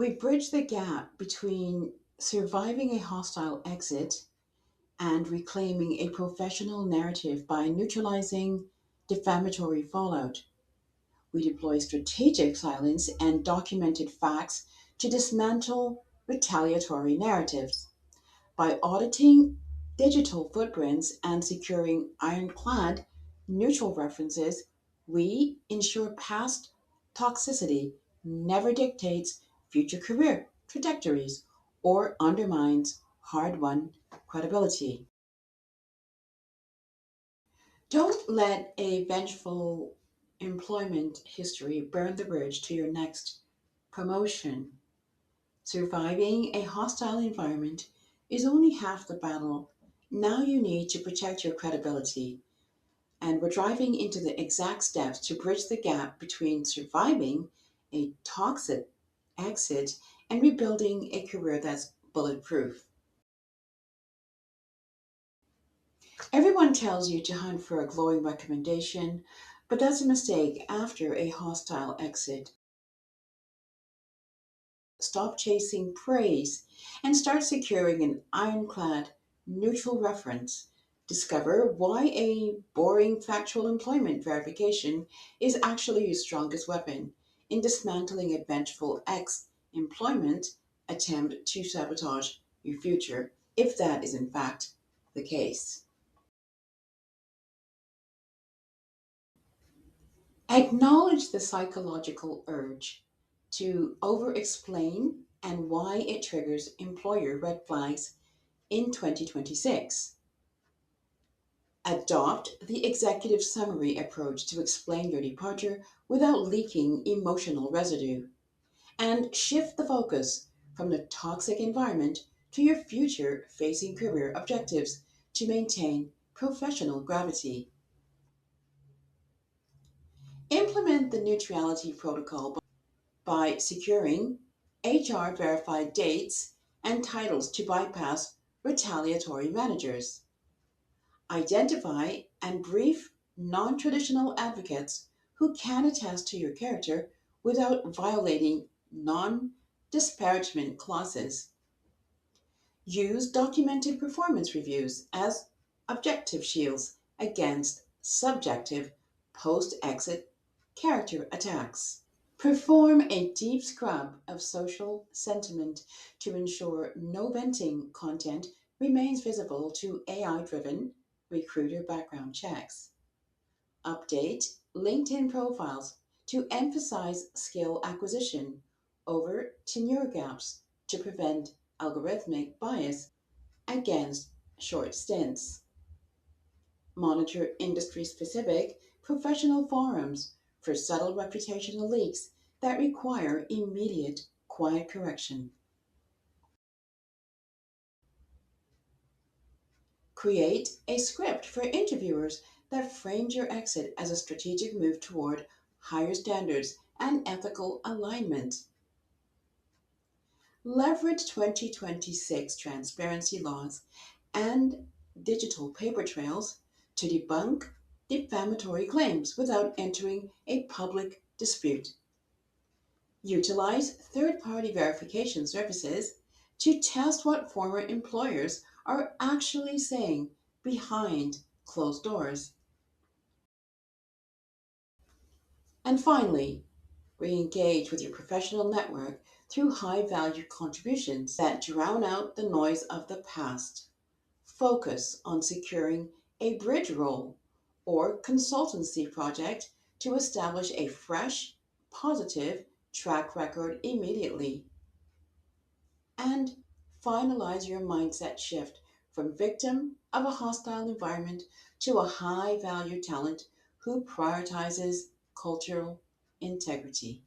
We bridge the gap between surviving a hostile exit and reclaiming a professional narrative by neutralizing defamatory fallout. We deploy strategic silence and documented facts to dismantle retaliatory narratives. By auditing digital footprints and securing ironclad neutral references, we ensure past toxicity never dictates future career trajectories or undermines hard won credibility. Don't let a vengeful employment history burn the bridge to your next promotion. Surviving a hostile environment is only half the battle. Now you need to protect your credibility. And we're driving into the exact steps to bridge the gap between surviving a toxic exit and rebuilding a career that's bulletproof. Everyone tells you to hunt for a glowing recommendation, but that's a mistake after a hostile exit. Stop chasing praise and start securing an ironclad, neutral reference. Discover why a boring factual employment verification is actually your strongest weapon in dismantling a vengeful ex employment attempt to sabotage your future, if that is in fact the case. Acknowledge the psychological urge to over explain and why it triggers employer red flags in 2026. Adopt the executive summary approach to explain your departure without leaking emotional residue. And shift the focus from the toxic environment to your future facing career objectives to maintain professional gravity. Implement the neutrality protocol by securing HR verified dates and titles to bypass retaliatory managers. Identify and brief non traditional advocates who can attest to your character without violating non disparagement clauses. Use documented performance reviews as objective shields against subjective post exit character attacks. Perform a deep scrub of social sentiment to ensure no venting content remains visible to AI driven recruiter background checks. Update LinkedIn profiles to emphasize skill acquisition over tenure gaps to prevent algorithmic bias against short stints. Monitor industry specific professional forums for subtle reputational leaks that require immediate quiet correction. Create a script for interviewers that frames your exit as a strategic move toward higher standards and ethical alignment. Leverage 2026 transparency laws and digital paper trails to debunk defamatory claims without entering a public dispute. Utilize third party verification services to test what former employers are actually saying behind closed doors. And finally, re engage with your professional network through high value contributions that drown out the noise of the past. Focus on securing a bridge role or consultancy project to establish a fresh, positive track record immediately. And finalize your mindset shift from victim of a hostile environment to a high value talent who prioritizes cultural integrity.